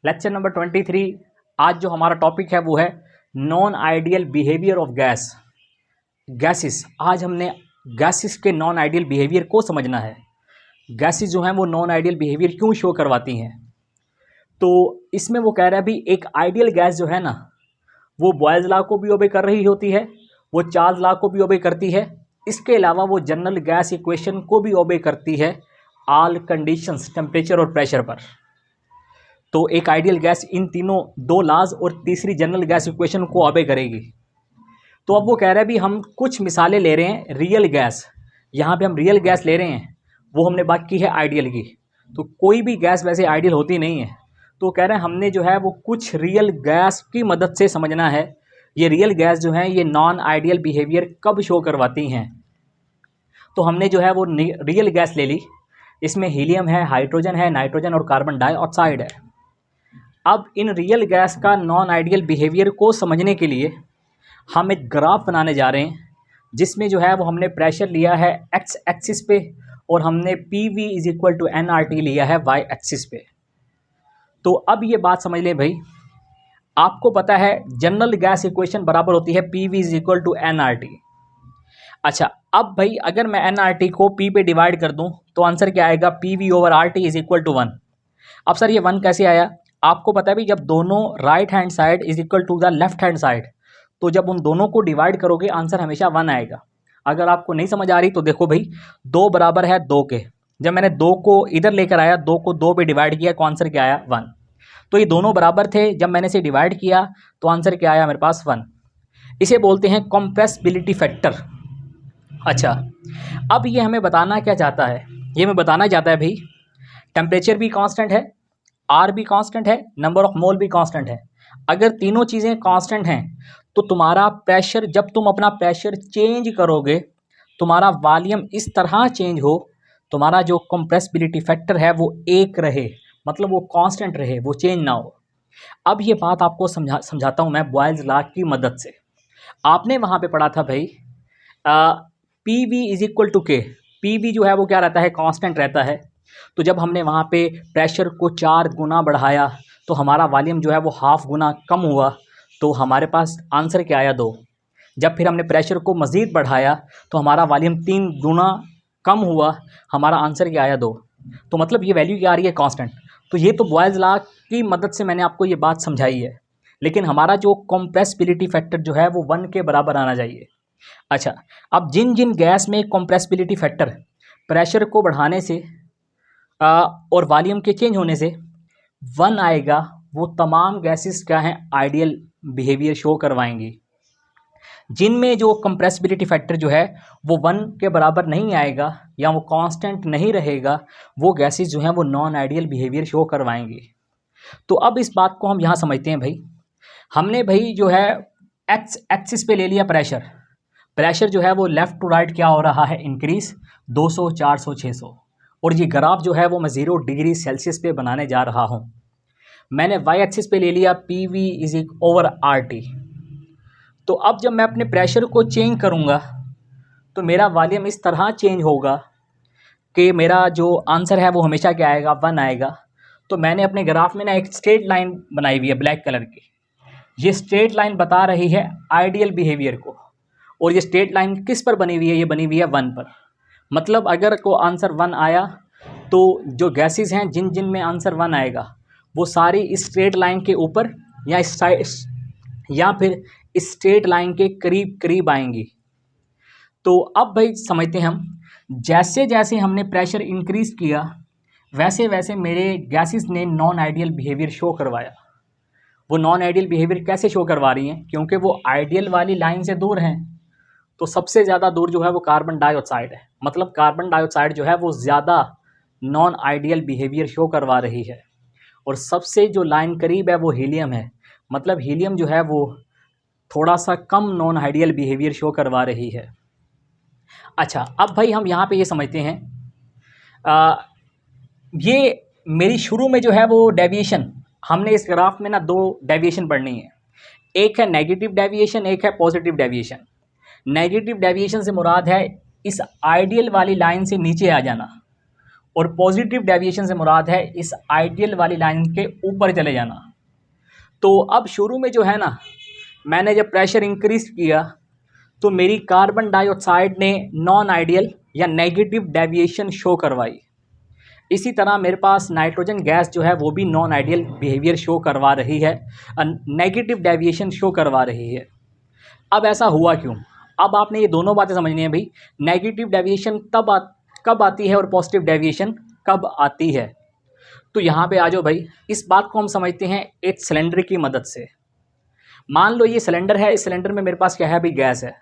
Lecture number 23। आज जो हमारा टॉपिक है वो है non ideal behaviour of gases. आज हमने गैसेस के नॉन आइडियल बिहेवियर को समझना है। गैसेस जो हैं वो नॉन आइडियल बिहेवियर क्यों शो करवाती हैं। तो इसमें वो कह रहा है भी एक आइडियल गैस जो है ना वो बॉयल्स लॉ को भी ओबे कर रही होती है, वो चार्ल्स लॉ को भी ओबे करती है। इसके अलावा वो जनरल गैस इक्वेशन को भी ओबे करती है ऑल कंडीशंस, टेम्परेचर और प्रेशर पर। तो एक आइडियल गैस इन तीनों दो लॉज और तीसरी जनरल गैस इक्वेशन को ओबे करेगी। तो अब वो कह रहा है भी हम कुछ मिसालें ले रहे हैं रियल गैस, यहाँ पे हम रियल गैस ले रहे हैं, वो हमने बात की है आइडियल की। तो कोई भी गैस वैसे आइडियल होती नहीं है। तो कह रहे हैं हमने जो है वो कुछ रियल गैस की मदद से समझना है ये रियल गैस जो है ये नॉन आइडियल बिहेवियर कब शो करवाती हैं। तो हमने जो है वो रियल गैस ले ली। इसमें हीलियम है, हाइड्रोजन है, नाइट्रोजन और कार्बन डाइऑक्साइड है। अब इन रियल गैस का नॉन आइडियल बिहेवियर को समझने के लिए हम एक ग्राफ बनाने जा रहे हैं जिसमें जो है वो हमने प्रेशर लिया है एक्स एक्सिस पे और हमने P V is equal to N R T लिया है वाई एक्सिस पे। तो अब ये बात समझ लें भाई, आपको पता है जनरल गैस इक्वेशन बराबर होती है P V is equal to N R T. अच्छा, अब भाई अगर मैं एन आर टी को पी पे डिवाइड कर दूं तो आंसर क्या आएगा, P V over R T is equal to 1। अब सर ये 1 कैसे आया, आपको पता है भी जब दोनों right hand side is equal to the left hand side तो जब उन दोनों को डिवाइड करोगे आंसर हमेशा 1 आएगा। अगर आपको नहीं समझ आ रही तो देखो भाई, 2 बराबर है 2 के, जब मैंने 2 को इधर लेकर आया, 2 को 2 पे डिवाइड किया तो आंसर क्या आया 1। तो ये दोनों बराबर थे, जब मैंने इसे डिवाइड किया तो आंसर क्या आया मेरे पास 1। इसे बोलते हैं कंप्रेसिबिलिटी फैक्टर। अच्छा, अब ये हमें बताना क्या चाहता है, ये हमें बताना चाहता है भाई टेम्परेचर भी कांस्टेंट है, आर भी कांस्टेंट है, नंबर ऑफ मोल भी कांस्टेंट है। अगर तीनों चीज़ें कांस्टेंट हैं तो तुम्हारा प्रेशर, जब तुम अपना प्रेशर चेंज करोगे तुम्हारा वॉल्यूम इस तरह चेंज हो, तुम्हारा जो कंप्रेसिबिलिटी फैक्टर है वो 1 रहे, मतलब वो कांस्टेंट रहे, वो चेंज ना हो। अब ये बात आपको समझाता हूँ मैं बॉयल्स लॉ की मदद से। आपने वहाँ पे पढ़ा था भाई P V is equal to K. P V जो है वो क्या रहता है, कांस्टेंट रहता है। तो जब हमने वहाँ पे प्रेशर को 4 गुना बढ़ाया तो हमारा वॉल्यूम जो है वो हाफ गुना कम हुआ, तो हमारे पास आंसर क्या आया 2। जब फिर हमने प्रेशर को मज़ीद बढ़ाया तो हमारा वॉल्यूम 3 गुना कम हुआ, हमारा आंसर क्या आया 2। तो मतलब ये वैल्यू क्या आ रही है, कांस्टेंट। तो ये तो बॉयल्स लॉ की मदद से मैंने आपको ये बात समझाई है, लेकिन हमारा जो कंप्रेसिबिलिटी फैक्टर जो है वो 1 के बराबर आना चाहिए। अच्छा, अब जिन जिन गैस में कंप्रेसिबिलिटी फैक्टर प्रेशर को बढ़ाने से और वॉल्यूम के चेंज होने से 1 आएगा, वो तमाम गैसेस क्या हैं, आइडियल बिहेवियर शो करवाएंगी। जिनमें जो कंप्रेसिबिलिटी फैक्टर जो है वो 1 के बराबर नहीं आएगा या वो कांस्टेंट नहीं रहेगा, वो गैसेस जो हैं वो नॉन आइडियल बिहेवियर शो करवाएंगी। तो अब इस बात को हम यहाँ समझते हैं भाई, हमने भाई जो है एक्स एक्सिस पे ले लिया प्रेशर। प्रेशर जो है वो लेफ़्ट टू राइट क्या हो रहा है, इंक्रीज 200, 400, 600। और ये ग्राफ जो है वो मैं 0 डिग्री सेल्सियस पे बनाने जा रहा हूँ। मैंने वाई एक्सिस पे ले लिया P V is over R T. तो अब जब मैं अपने प्रेशर को चेंज करूँगा तो मेरा वॉल्यूम इस तरह चेंज होगा कि मेरा जो आंसर है वो हमेशा क्या आएगा, 1 आएगा। तो मैंने अपने ग्राफ में ना एक स्ट्रेट लाइन बनाई हुई है ब्लैक कलर की। ये स्ट्रेट लाइन बता रही है आइडियल बिहेवियर को, और ये स्ट्रेट लाइन किस पर बनी हुई है, ये बनी हुई है 1 पर। मतलब अगर को आंसर 1 आया तो जो गैसेस हैं जिन जिन में आंसर 1 आएगा वो सारी इस स्ट्रेट लाइन के ऊपर या फिर इस स्ट्रेट लाइन के करीब करीब आएंगी। तो अब भाई समझते हैं हम, जैसे जैसे हमने प्रेशर इंक्रीज किया वैसे वैसे मेरे गैसेस ने नॉन आइडियल बिहेवियर शो करवाया। वो नॉन आइडियल बिहेवियर कैसे शो करवा रही हैं, क्योंकि वो आइडियल वाली लाइन से दूर हैं। तो सबसे ज़्यादा दूर जो है वो कार्बन डाइऑक्साइड है, मतलब कार्बन डाइऑक्साइड जो है वो ज़्यादा नॉन आइडियल बिहेवियर शो करवा रही है। और सबसे जो लाइन करीब है वो हीलियम है, मतलब हीलियम जो है वो थोड़ा सा कम नॉन आइडियल बिहेवियर शो करवा रही है। अच्छा, अब भाई हम यहाँ पे ये समझते हैं, ये मेरी शुरू में जो है वो डेविएशन, हमने इस ग्राफ में ना 2 डेविएशन पढ़नी है। एक है नेगेटिव डेविएशन, एक है पॉजिटिव डेविएशन। नेगेटिव डेविएशन से मुराद है इस आइडियल वाली लाइन से नीचे आ जाना, और पॉजिटिव डेविएशन से मुराद है इस आइडियल वाली लाइन के ऊपर चले जाना। तो अब शुरू में जो है ना, मैंने जब प्रेशर इंक्रीज किया तो मेरी कार्बन डाइऑक्साइड ने नॉन आइडियल या नेगेटिव डेविएशन शो करवाई। इसी तरह मेरे पास नाइट्रोजन गैस जो है वो भी नॉन आइडियल बिहेवियर शो करवा रही है, नेगेटिव डेविएशन शो करवा रही है। अब ऐसा हुआ क्यों? अब आपने ये दोनों बातें समझनी है भाई। नेगेटिव डेविएशन कब आती है और पॉजिटिव डेविएशन कब आती है। तो यहाँ पे आ जाओ भाई, इस बात को हम समझते हैं एक सिलेंडर की मदद से। मान लो ये सिलेंडर है, इस सिलेंडर में मेरे पास क्या है भाई, गैस है,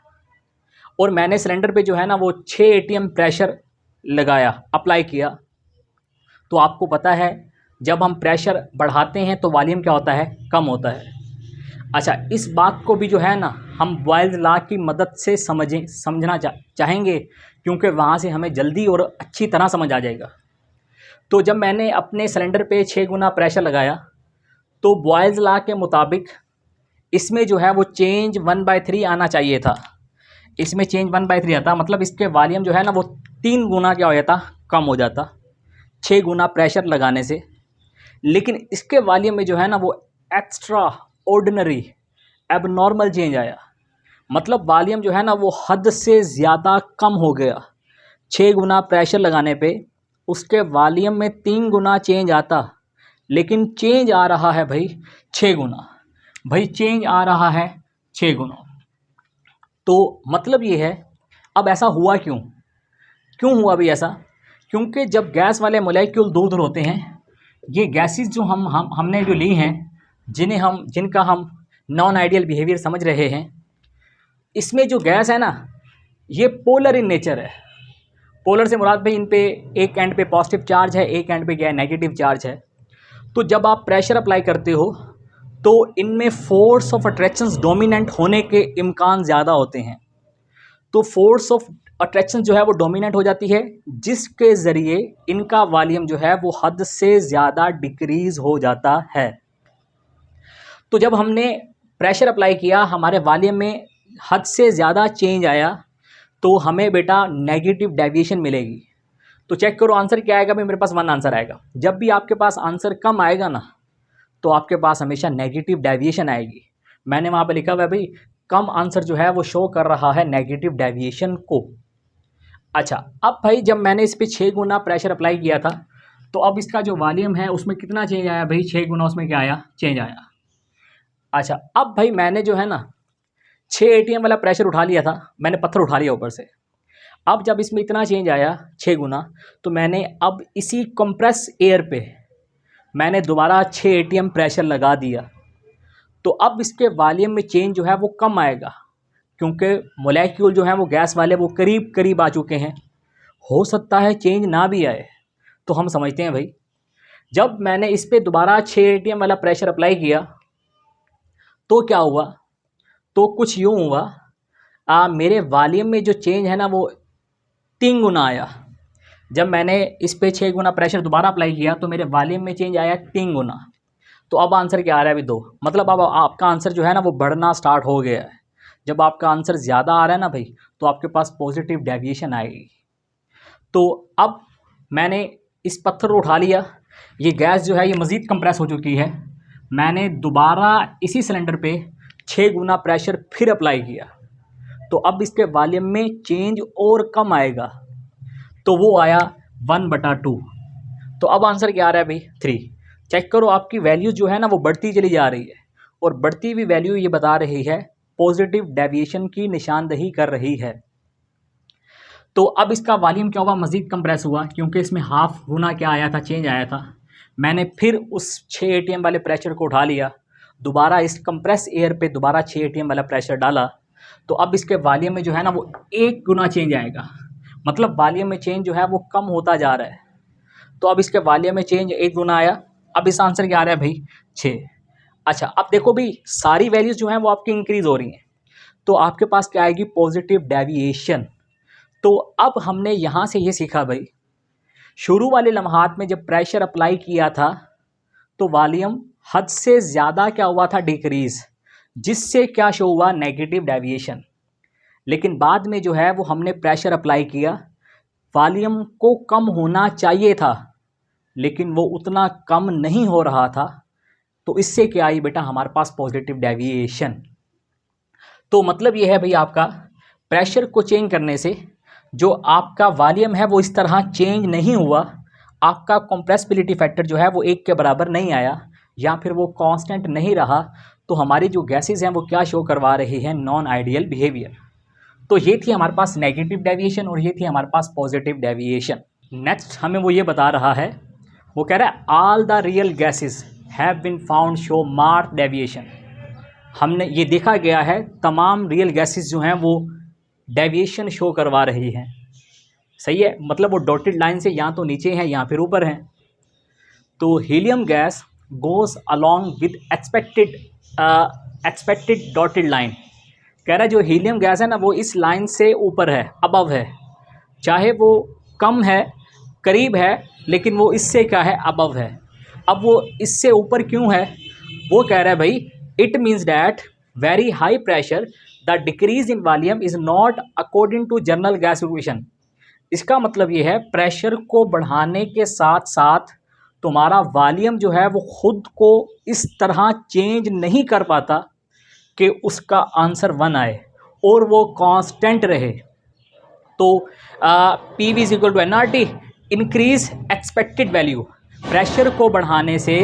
और मैंने सिलेंडर पे जो है ना वो 6 atm प्रेशर लगाया, अप्लाई किया। तो आपको पता है जब हम प्रेशर बढ़ाते हैं तो वॉल्यूम क्या होता है, कम होता है। अच्छा, इस बात को भी जो है ना हम बॉयल्स लॉ की मदद से समझना चाहेंगे, क्योंकि वहाँ से हमें जल्दी और अच्छी तरह समझ आ जाएगा। तो जब मैंने अपने सिलेंडर पे 6 गुना प्रेशर लगाया तो बॉयल्स लॉ के मुताबिक इसमें जो है वो चेंज 1/3 आना चाहिए था। इसमें चेंज 1/3 आता, मतलब इसके वॉल्यूम जो है ना वो 3 गुना क्या हो जाता, कम हो जाता 6 गुना प्रेशर लगाने से। लेकिन इसके वॉल्यूम में जो है ना वो एक्स्ट्रा ऑर्डिनरी एबनॉर्मल चेंज आया, मतलब वॉल्यूम जो है ना वो हद से ज़्यादा कम हो गया। 6 गुना प्रेशर लगाने पे उसके वॉल्यूम में 3 गुना चेंज आता, लेकिन चेंज आ रहा है भाई 6 गुना। भाई चेंज आ रहा है 6 गुना। तो मतलब ये है, अब ऐसा हुआ क्यों हुआ भाई ऐसा? क्योंकि जब गैस वाले मॉलिक्यूल दूर दूर होते हैं, ये गैसेस जो हमने जो ली हैं, जिनका हम नॉन आइडियल बिहेवियर समझ रहे हैं, इसमें जो गैस है ना ये पोलर इन नेचर है। पोलर से मुराद भाई इन पे एक एंड पे पॉजिटिव चार्ज है, एक एंड पे क्या है, नेगेटिव चार्ज है। तो जब आप प्रेशर अप्लाई करते हो तो इनमें फोर्स ऑफ अट्रैक्शन डोमिनेंट होने के इम्कान ज़्यादा होते हैं। तो फोर्स ऑफ अट्रैक्शन जो है वो डोमिनेंट हो जाती है, जिसके ज़रिए इनका वॉल्यूम जो है वो हद से ज़्यादा डिक्रीज़ हो जाता है। तो जब हमने प्रेशर अप्लाई किया, हमारे वॉल्यूम में हद से ज़्यादा चेंज आया, तो हमें बेटा नेगेटिव डेविएशन मिलेगी। तो चेक करो आंसर क्या आएगा भाई, मेरे पास 1 आंसर आएगा। जब भी आपके पास आंसर कम आएगा ना तो आपके पास हमेशा नेगेटिव डेविएशन आएगी। मैंने वहाँ पे लिखा हुआ है भाई, कम आंसर जो है वो शो कर रहा है नेगेटिव डेविएशन को। अच्छा, अब भाई जब मैंने इस पर 6 गुना प्रेशर अप्लाई किया था तो अब इसका जो वॉल्यूम है उसमें कितना चेंज आया भाई, 6 गुना उसमें क्या आया, चेंज आया। अच्छा, अब भाई मैंने जो है ना 6 atm वाला प्रेशर उठा लिया था, मैंने पत्थर उठा लिया ऊपर से। अब जब इसमें इतना चेंज आया 6 गुना, तो मैंने अब इसी कंप्रेस एयर पे मैंने दोबारा 6 atm प्रेशर लगा दिया। तो अब इसके वॉल्यूम में चेंज जो है वो कम आएगा, क्योंकि मोलेक्यूल जो है वो गैस वाले वो करीब करीब आ चुके हैं। हो सकता है चेंज ना भी आए। तो हम समझते हैं भाई, जब मैंने इस पर दोबारा 6 atm वाला प्रेशर अप्लाई किया तो क्या हुआ, तो कुछ यूँ हुआ, मेरे वॉल्यूम में जो चेंज है ना वो 3 गुना आया। जब मैंने इस पे 6 गुना प्रेशर दोबारा अप्लाई किया तो मेरे वॉल्यूम में चेंज आया 3 गुना। तो अब आंसर क्या आ रहा है अभी 2, मतलब अब आपका आंसर जो है ना वो बढ़ना स्टार्ट हो गया है। जब आपका आंसर ज़्यादा आ रहा है ना भाई, तो आपके पास पॉजिटिव डेविएशन आएगी। तो अब मैंने इस पत्थर को उठा लिया, ये गैस जो है ये मज़ीद कंप्रेस हो चुकी है। मैंने दोबारा इसी सिलेंडर पे 6 गुना प्रेशर फिर अप्लाई किया, तो अब इसके वॉल्यूम में चेंज और कम आएगा, तो वो आया 1/2। तो अब आंसर क्या आ रहा है भाई, 3। चेक करो आपकी वैल्यू जो है ना वो बढ़ती चली जा रही है, और बढ़ती हुई वैल्यू ये बता रही है पॉजिटिव डेविएशन की निशानदही कर रही है। तो अब इसका वॉल्यूम क्या हुआ, मज़ीद कंप्रेस हुआ, क्योंकि इसमें हाफ गुना क्या आया था, चेंज आया था। मैंने फिर उस 6 atm वाले प्रेशर को उठा लिया, दोबारा इस कंप्रेस एयर पे दोबारा 6 atm वाला प्रेशर डाला, तो अब इसके वॉल्यूम में जो है ना वो 1 गुना चेंज आएगा, मतलब वॉल्यूम में चेंज जो है वो कम होता जा रहा है। तो अब इसके वॉल्यूम में चेंज 1 गुना आया। अब इस आंसर क्या आ रहा है भाई, 6। अच्छा, अब देखो भाई सारी वैल्यूज़ जो हैं वो आपकी इंक्रीज़ हो रही हैं, तो आपके पास क्या आएगी, पॉजिटिव डेविएशन। तो अब हमने यहाँ से ये सीखा भाई, शुरू वाले लम्हात में जब प्रेशर अप्लाई किया था तो वॉल्यूम हद से ज़्यादा क्या हुआ था, डिक्रीज़, जिससे क्या शो हुआ, नेगेटिव डेविएशन। लेकिन बाद में जो है वो हमने प्रेशर अप्लाई किया, वॉल्यूम को कम होना चाहिए था लेकिन वो उतना कम नहीं हो रहा था, तो इससे क्या आई बेटा, हमारे पास पॉजिटिव डेविएशन। तो मतलब ये है भाई, आपका प्रेशर को चेंज करने से जो आपका वॉल्यूम है वो इस तरह चेंज नहीं हुआ, आपका कंप्रेसिबिलिटी फैक्टर जो है वो 1 के बराबर नहीं आया या फिर वो कांस्टेंट नहीं रहा, तो हमारी जो गैसेज हैं वो क्या शो करवा रही हैं, नॉन आइडियल बिहेवियर। तो ये थी हमारे पास नेगेटिव डेविएशन और ये थी हमारे पास पॉजिटिव डेविएशन। नेक्स्ट हमें वो ये बता रहा है, वो कह रहा है all the real gases have been found show marked deviation. हमने ये देखा गया है तमाम रियल गैसेज जो हैं वो डेविएशन शो करवा रही हैं। सही है, मतलब वो डॉटेड लाइन से या तो नीचे हैं या फिर ऊपर हैं। तो helium gas goes along with expected dotted line. कह रहा है जो हीलियम गैस है ना वो इस लाइन से ऊपर है, अबव है, चाहे वो कम है, करीब है, लेकिन वो इससे क्या है, अबव है। अब वो इससे ऊपर क्यों है, वो कह रहा है भाई it means that very high pressure the decrease in volume is not according to general gas equation. इसका मतलब ये है प्रेशर को बढ़ाने के साथ साथ तुम्हारा वॉल्यूम जो है वो खुद को इस तरह चेंज नहीं कर पाता कि उसका आंसर 1 आए और वो कांस्टेंट रहे। तो P V is equal to N R T, increase expected value. Pressure को बढ़ाने से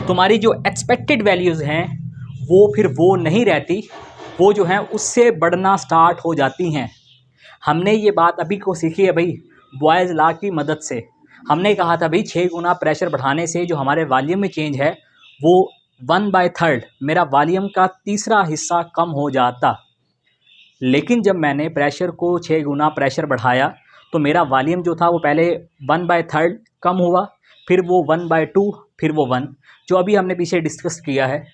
तुम्हारी जो एक्सपेक्टेड वैल्यूज़ हैं वो फिर वो नहीं रहती, वो जो है उससे बढ़ना स्टार्ट हो जाती हैं। हमने ये बात अभी को सीखी है भाई बॉयज़ लॉ की मदद से। हमने कहा था भाई 6 गुना प्रेशर बढ़ाने से जो हमारे वॉल्यूम में चेंज है वो 1/3 मेरा वॉल्यूम का तीसरा हिस्सा कम हो जाता। लेकिन जब मैंने प्रेशर को 6 गुना प्रेशर बढ़ाया तो मेरा वॉल्यूम जो था वो पहले 1/3 कम हुआ, फिर वो 1/2, फिर वो 1, जो अभी हमने पीछे डिस्कस किया है।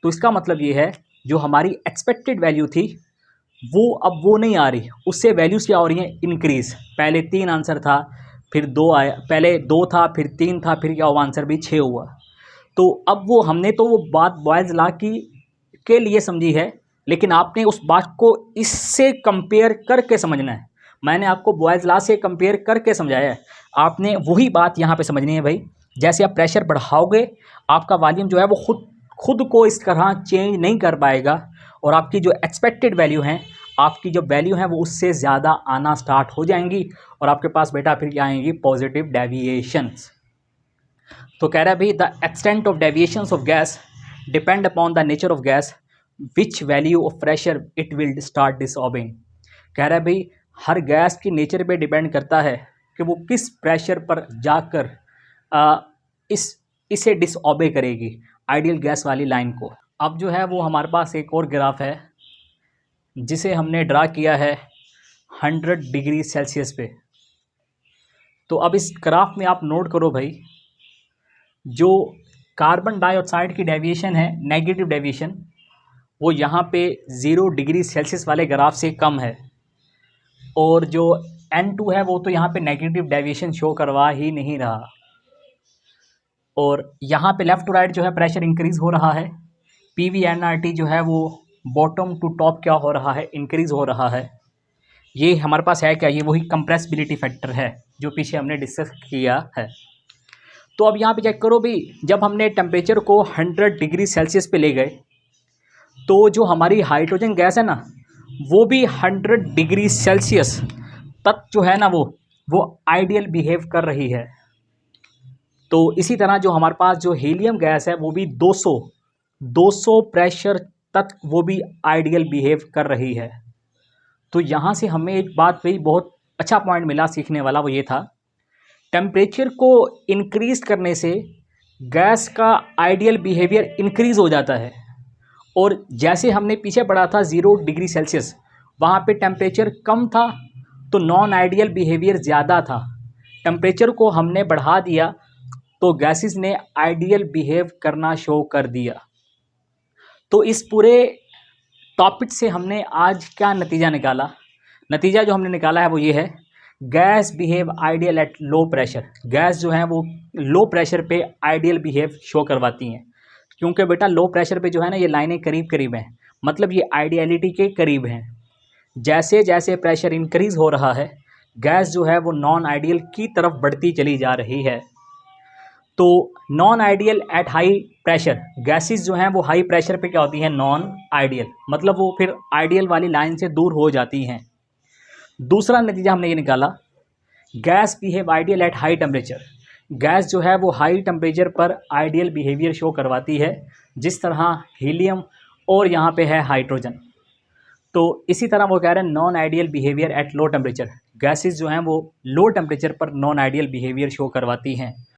तो इसका मतलब ये है जो हमारी एक्सपेक्टेड वैल्यू थी वो अब वो नहीं आ रही, उससे वैल्यूज़ क्या हो रही हैं, इंक्रीज़। पहले 3 आंसर था, फिर 2 आया, पहले 2 था, फिर 3 था, फिर क्या हुआ, आंसर भी 6 हुआ। तो अब वो हमने तो वो बात बॉयज़ लॉ की के लिए समझी है, लेकिन आपने उस बात को इससे कंपेयर करके समझना है। मैंने आपको बॉयज़ लॉ से कंपेयर करके समझाया है, आपने वही बात यहाँ पे समझनी है भाई। जैसे आप प्रेशर बढ़ाओगे आपका वॉल्यूम जो है वो खुद को इस तरह चेंज नहीं कर पाएगा और आपकी जो एक्सपेक्टेड वैल्यू हैं, आपकी जो वैल्यू हैं वो उससे ज़्यादा आना स्टार्ट हो जाएंगी और आपके पास बेटा फिर क्या आएंगी, पॉजिटिव डेविएशंस। तो कह रहा है भाई the extent of deviations of gas depend upon the nature of gas which value of pressure it will start disobeying. कह रहा है भाई हर गैस की नेचर पे डिपेंड करता है कि वो किस प्रेशर पर जाकर इसे डिसऑबे करेगी, आइडियल गैस वाली लाइन को। अब जो है वो हमारे पास एक और ग्राफ है जिसे हमने ड्रा किया है 100 डिग्री सेल्सियस पे। तो अब इस ग्राफ में आप नोट करो भाई, जो कार्बन डाइऑक्साइड की डेविएशन है, नेगेटिव डेविएशन, वो यहाँ पे 0 डिग्री सेल्सियस वाले ग्राफ से कम है, और जो N2 है वो तो यहाँ पे नेगेटिव डेविएशन शो करवा ही नहीं रहा। और यहाँ पे लेफ़्ट टू राइट जो है प्रेशर इंक्रीज़ हो रहा है, PV/nRT जो है वो बॉटम टू टॉप क्या हो रहा है, इंक्रीज़ हो रहा है। ये हमारे पास है क्या, ये वही कंप्रेसिबिलिटी फैक्टर है जो पीछे हमने डिस्कस किया है। तो अब यहाँ पे चेक करो भी, जब हमने टेम्परेचर को 100 डिग्री सेल्सियस पे ले गए तो जो हमारी हाइड्रोजन गैस है ना वो भी 100 डिग्री सेल्सियस तक जो है ना वो आइडियल बिहेव कर रही है। तो इसी तरह जो हमारे पास जो हीलियम गैस है वो भी 200 प्रेशर तक वो भी आइडियल बिहेव कर रही है। तो यहाँ से हमें एक बात भाई बहुत अच्छा पॉइंट मिला सीखने वाला, वो ये था टेम्परेचर को इंक्रीज़ करने से गैस का आइडियल बिहेवियर इंक्रीज़ हो जाता है। और जैसे हमने पीछे पढ़ा था 0 डिग्री सेल्सियस, वहाँ पे टेम्परेचर कम था तो नॉन आइडियल बिहेवियर ज़्यादा था। टेम्परेचर को हमने बढ़ा दिया तो गैसेस ने आइडियल बिहेव करना शो कर दिया। तो इस पूरे टॉपिक से हमने आज क्या नतीजा निकाला, नतीजा जो हमने निकाला है वो ये है, gas behave ideal at low pressure. Gas जो है वो लो प्रेशर पे आइडियल बिहेव शो करवाती हैं, क्योंकि बेटा लो प्रेशर पे जो है ना ये लाइनें करीब करीब हैं, मतलब ये आइडियलिटी के करीब हैं। जैसे जैसे प्रेशर इंक्रीज़ हो रहा है गैस जो है वो नॉन आइडियल की तरफ बढ़ती चली जा रही है। तो non ideal at high pressure, gases जो हैं वो हाई प्रेशर पे क्या होती हैं, नॉन आइडियल, मतलब वो फिर आइडियल वाली लाइन से दूर हो जाती हैं। दूसरा नतीजा हमने ये निकाला, gas behave ideal at high temperature, gas जो है वो हाई टेम्परेचर पर आइडियल बिहेवियर शो करवाती है, जिस तरह हीलियम और यहाँ पे है हाइड्रोजन। तो इसी तरह वो कह रहे हैं non ideal behaviour at low temperature, gases जो हैं वो लो टेम्परेचर पर नॉन आइडियल बिहेवियर शो करवाती हैं।